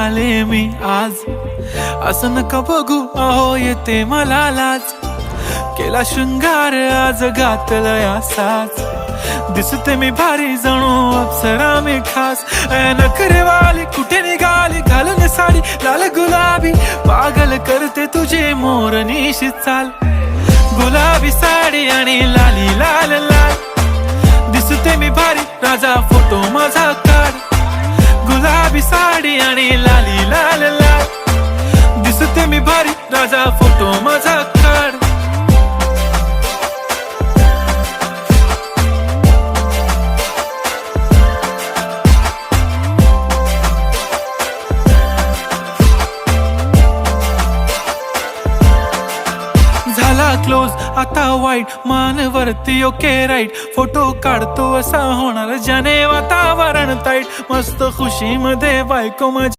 आले मी आज, असं नका बघू अहो येते मला लाज. केला शृंगार आज घातलंय असाच, दिसते मी भारी जणू अप्सरा मी खास. नखरेवाली कुठे निघाली घालून साडी लाल गुलाबी, पागल करते तुझे मोरनीशी चाल. गुलाबी साडी आणि लाली लाल लाल, दिसते मी भारी राजा फोटो माझा काढ. गुलाबी साडी आणि लाली लाल लाल, दिसते मी भारी राजा फोटो माझा काढ. झाला क्लोज आता वाईट, मान वरती ओके राईट. फोटो काढतो असा होणार ज्याने वातावरण ताईट. मस्त खुशी मध्ये बायको माझी